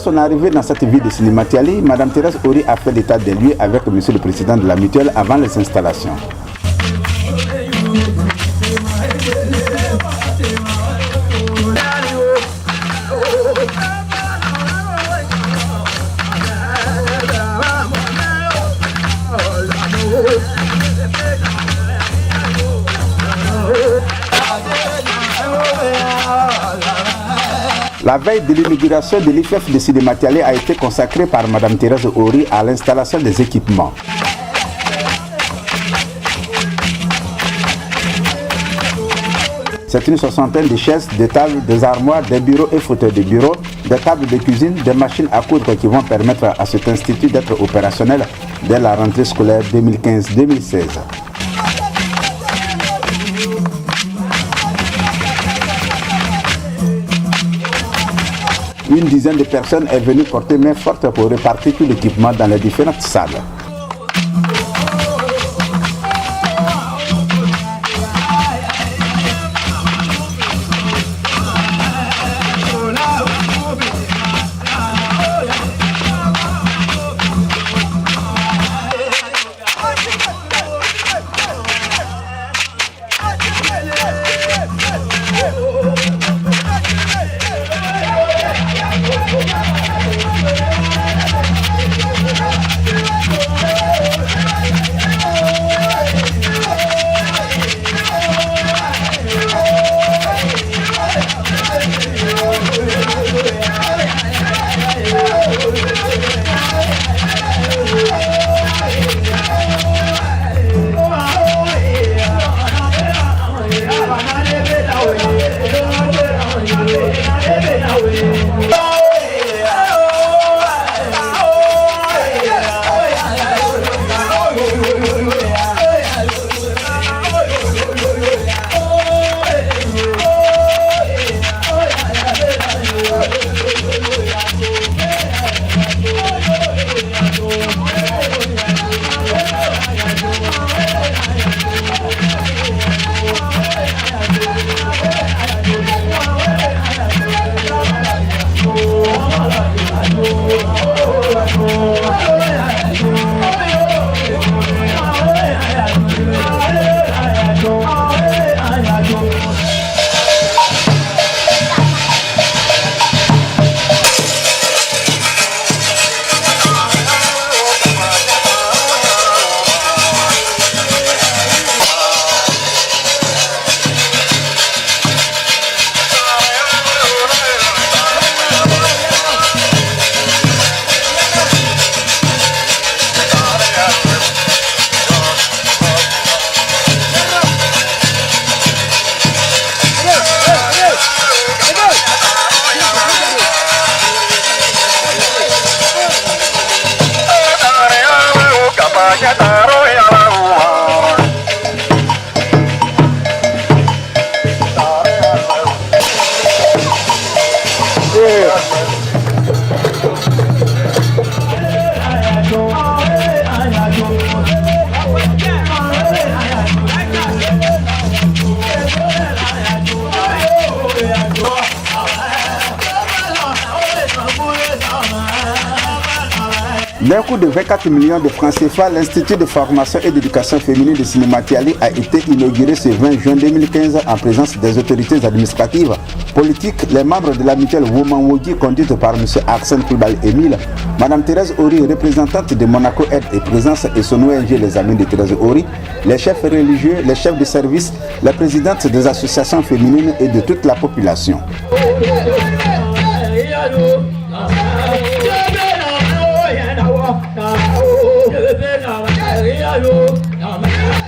son arrivée dans cette ville de Silimatiali, Mme Thérèse Ory a fait l'état des lieux avec M. le Président de la Mutuelle avant les installations. La veille de l'inauguration de l'IFEF de Silimatiali a été consacrée par Mme Thérèse Ory à l'installation des équipements. C'est une soixantaine de chaises, de tables, des armoires, des bureaux et fauteuils de bureau, des tables de cuisine, des machines à coudre qui vont permettre à cet institut d'être opérationnel dès la rentrée scolaire 2015-2016. Une dizaine de personnes est venue porter main forte pour répartir tout l'équipement dans les différentes salles. D'un coût de 24 millions de francs CFA, l'Institut de formation et d'éducation féminine de Silimatiali a été inauguré ce 20 juin 2015 en présence des autorités administratives, politiques, les membres de la mutuelle Woman Wogi conduite par M. Arsène Koulbal Émile, Mme Thérèse Ory, représentante de Monaco Aide et Présence et son ONG Les Amis de Thérèse Ory, les chefs religieux, les chefs de service, les présidentes des associations féminines et de toute la population.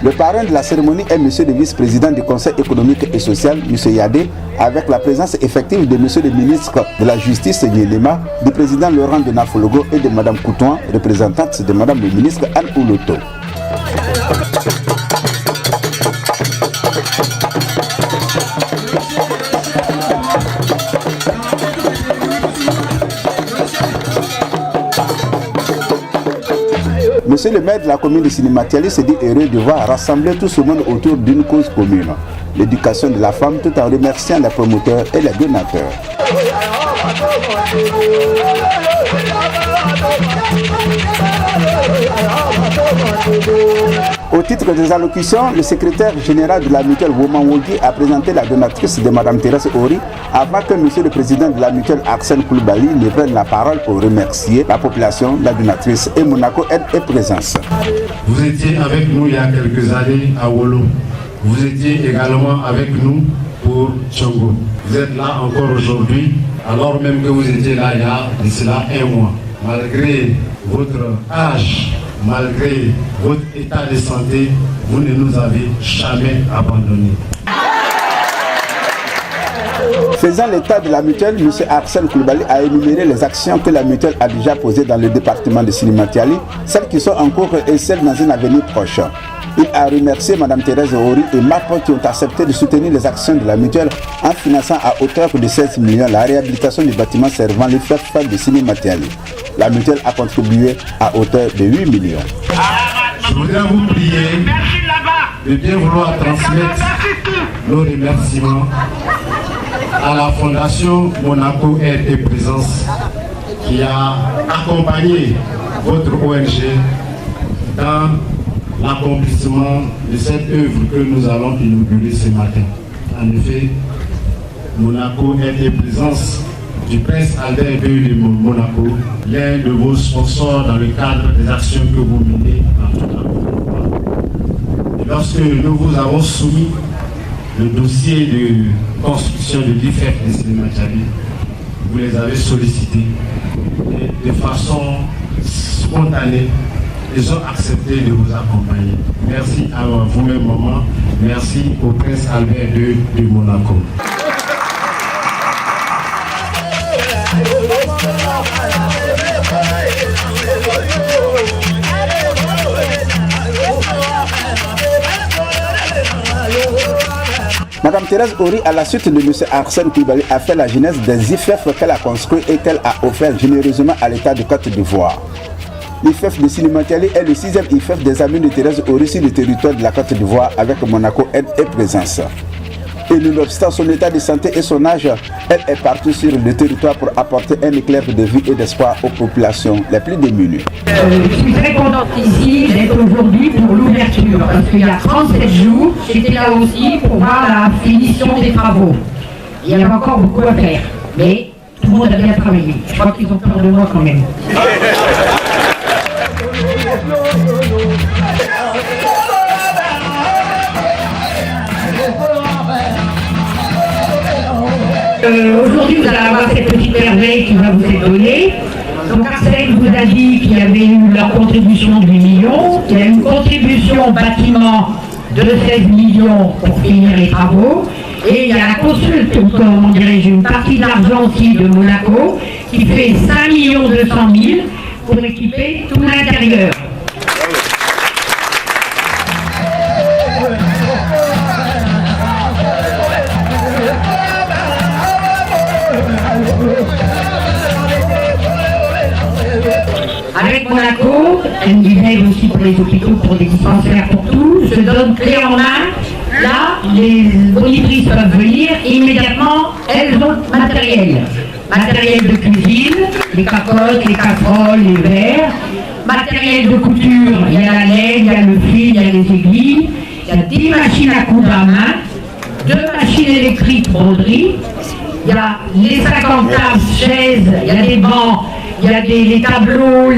Le parrain de la cérémonie est M. le vice-président du Conseil économique et social, M. Yadé, avec la présence effective de M. le ministre de la Justice, Nyelema, du président Laurent de Nafologo et de Mme Koutouan, représentante de Mme le ministre Anne Ouloto. Monsieur le maire de la commune de Silimatiali se dit heureux de voir rassembler tout ce monde autour d'une cause commune. l'éducation de la femme, tout en remerciant les promoteurs et les donateurs. Au titre des allocutions, le secrétaire général de la mutuelle Woman Wogi a présenté la donatrice de Mme Thérèse Ori avant que monsieur le président de la mutuelle Arsène Koulibaly ne prenne la parole pour remercier la population, la donatrice et Monaco Aide et Présence. Vous étiez avec nous il y a quelques années à Wolo. Vous étiez également avec nous pour Tchongo. Vous êtes là encore aujourd'hui, alors même que vous étiez là il y a de cela un mois. Malgré votre âge, malgré votre état de santé, vous ne nous avez jamais abandonnés. Faisant l'état de la mutuelle, M. Arsène Koulibaly a énuméré les actions que la mutuelle a déjà posées dans le département de Silimatiali, celles qui sont en cours et celles dans un avenir proche. Il a remercié Mme Thérèse Ori et MAPO qui ont accepté de soutenir les actions de la mutuelle en finançant à hauteur de 16 millions la réhabilitation du bâtiment servant les FEF de Silimatiali. La mutuelle a contribué à hauteur de 8 millions. Je voudrais vous prier de bien vouloir transmettre nos remerciements à la Fondation Monaco Aide et Présence qui a accompagné votre ONG dans l'accomplissement de cette œuvre que nous allons inaugurer ce matin. En effet, Monaco Aide et Présence du Prince Albert II de Monaco, l'un de vos sponsors dans le cadre des actions que vous menez partout dans le monde. Et lorsque nous vous avons soumis le dossier de construction de l'IFEF de Silimatiali, vous les avez sollicités et de façon spontanée, ils ont accepté de vous accompagner. Merci à vous-même, maman. Merci au Prince Albert II de Monaco. Mme Thérèse Ori, à la suite de M. Arsène Koulibaly, a fait la genèse des IFEF qu'elle a construit et qu'elle a offert généreusement à l'État de Côte d'Ivoire. L'IFEF de Silimatiali est le 6e IFEF des amis de Thérèse Ori sur le territoire de la Côte d'Ivoire avec Monaco Aide et Présence. Et nonobstant son état de santé et son âge, elle est partie sur le territoire pour apporter un éclair de vie et d'espoir aux populations les plus démunies. Je suis très contente ici d'être aujourd'hui pour l'ouverture, parce qu'il y a 37 jours, j'étais là aussi pour voir la finition des travaux. Il y avait encore beaucoup à faire, mais tout le monde a bien travaillé. Je crois qu'ils ont peur de moi quand même. Aujourd'hui, vous allez avoir cette petite merveille qui va vous être donnée. Donc Arsène vous a dit qu'il y avait eu leur contribution de 8 millions, il y a une contribution bâtiment de 16 millions pour finir les travaux, et il y a la consulte, comment dirais-je, une partie d'argent aussi de Monaco qui fait 5 200 000 pour équiper tout l'intérieur. Avec Monaco, elle nous aide aussi pour les hôpitaux, pour les dispensaires, pour tout. Je donne clé en main. Là, les monitrices peuvent venir immédiatement, elles ont matériel. Matériel de cuisine, les capotes, les casseroles, les verres. Matériel de couture, il y a la laine, il y a le fil, il y a les aiguilles. Il y a 10 machines à coudre à main, 2 machines électriques broderie. Il y a les 50 tables, chaises, il y a des bancs. Il y a les tableaux,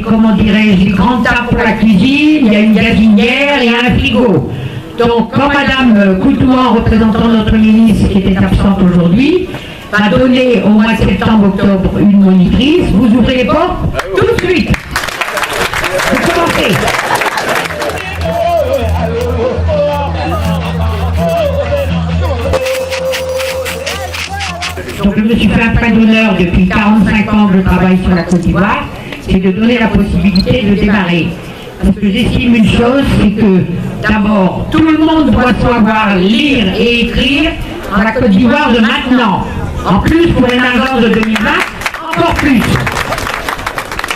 comment dirais-je, les grandes tables pour la cuisine, il y a une gazinière et un frigo. Donc, quand Madame Coutouan, représentant notre ministre qui était absente aujourd'hui, va donner au mois de septembre-octobre une monitrice, vous ouvrez les portes tout de suite. Vous commencez. Donc je me suis fait un prêt d'honneur depuis 45 ans que je travaille sur la Côte d'Ivoire, c'est de donner la possibilité de démarrer. Parce que j'estime une chose, c'est que d'abord, tout le monde doit savoir lire et écrire dans la Côte d'Ivoire de maintenant. En plus, pour l'émergence de 2020, encore plus.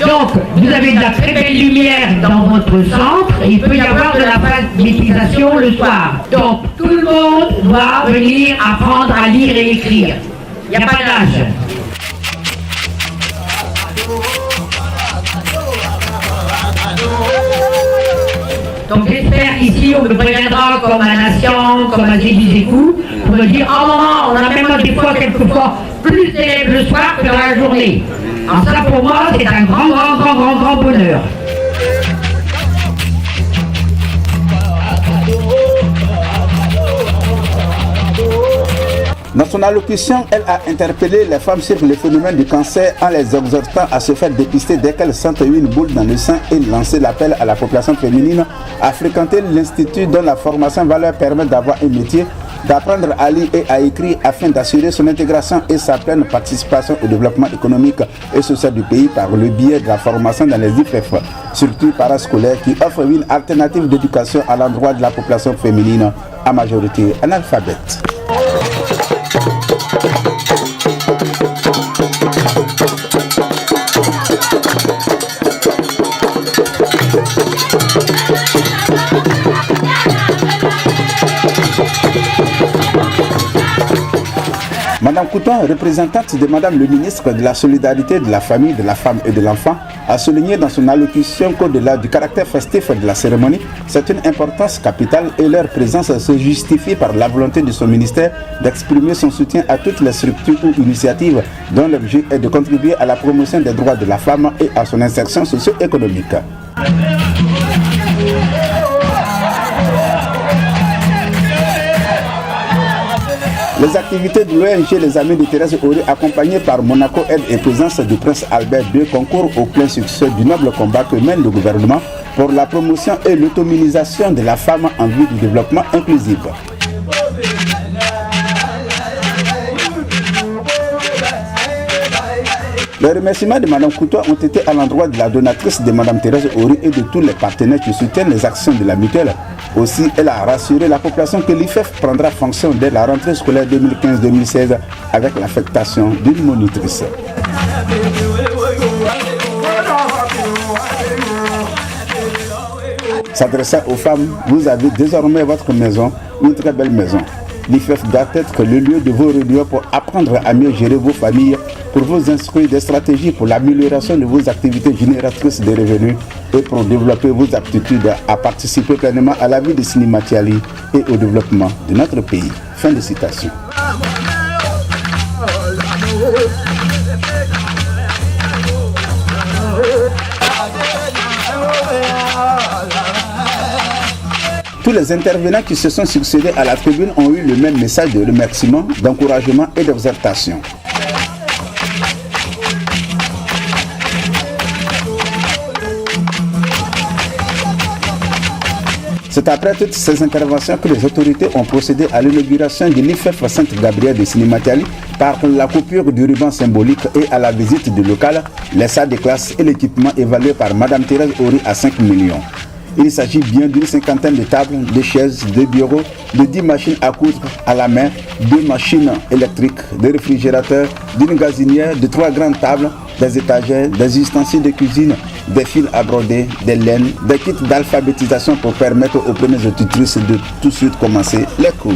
Donc, vous avez de la très belle lumière dans votre centre et il peut y avoir de la alphabétisation le soir. Donc, tout le monde doit venir apprendre à lire et écrire. Il n'y a pas d'âge. Donc j'espère qu'ici on me préviendra comme à Nation, comme à Zébizékou, pour me dire, oh maman, on a même des fois, quelquefois, plus d'élèves le soir que dans la journée. Alors ça pour moi, c'est un grand bonheur. Dans son allocution, elle a interpellé les femmes sur le phénomène du cancer en les exhortant à se faire dépister dès qu'elles sentent une boule dans le sein et lancer l'appel à la population féminine à fréquenter l'institut dont la formation va leur permettre d'avoir un métier, d'apprendre à lire et à écrire afin d'assurer son intégration et sa pleine participation au développement économique et social du pays par le biais de la formation dans les IFEF, surtout parascolaires qui offrent une alternative d'éducation à l'endroit de la population féminine à majorité analphabète. Madame Couton, représentante de Madame le ministre de la Solidarité, de la Famille, de la Femme et de l'Enfant, a souligné dans son allocution qu'au-delà du caractère festif de la cérémonie, c'est une importance capitale et leur présence se justifie par la volonté de son ministère d'exprimer son soutien à toutes les structures ou initiatives dont l'objet est de contribuer à la promotion des droits de la femme et à son insertion socio-économique. Les activités de l'ONG Les Amis de Thérèse Aurier, accompagnées par Monaco Aide et présence du prince Albert II, concourent au plein succès du noble combat que mène le gouvernement pour la promotion et l'autonomisation de la femme en vue du développement inclusif. Les remerciements de Mme Couton ont été à l'endroit de la donatrice de Mme Thérèse Aurier et de tous les partenaires qui soutiennent les actions de la mutuelle. Aussi, elle a rassuré la population que l'IFEF prendra fonction dès la rentrée scolaire 2015-2016 avec l'affectation d'une monitrice. S'adressant aux femmes, vous avez désormais votre maison, une très belle maison. L'IFEF doit être le lieu de vos réunions pour apprendre à mieux gérer vos familles, pour vous instruire des stratégies pour l'amélioration de vos activités génératrices de revenus et pour développer vos aptitudes à participer pleinement à la vie de Sinimatiali et au développement de notre pays. Fin de citation. Tous les intervenants qui se sont succédés à la tribune ont eu le même message de remerciement, d'encouragement et d'exhortation. C'est après toutes ces interventions que les autorités ont procédé à l'inauguration de l'IFEF Sainte-Gabrielle de Sinimatiali par la coupure du ruban symbolique et à la visite du local, les salles de classe et l'équipement évalué par Mme Thérèse Aurier à 5 millions. Il s'agit bien d'une cinquantaine de tables, de chaises, de bureaux, de 10 machines à coudre à la main, 2 machines électriques, des réfrigérateurs, d'une gazinière, de 3 grandes tables, des étagères, des ustensiles de cuisine, des fils à broder, des laines, des kits d'alphabétisation pour permettre aux premières auditrices de tout de suite commencer les cours.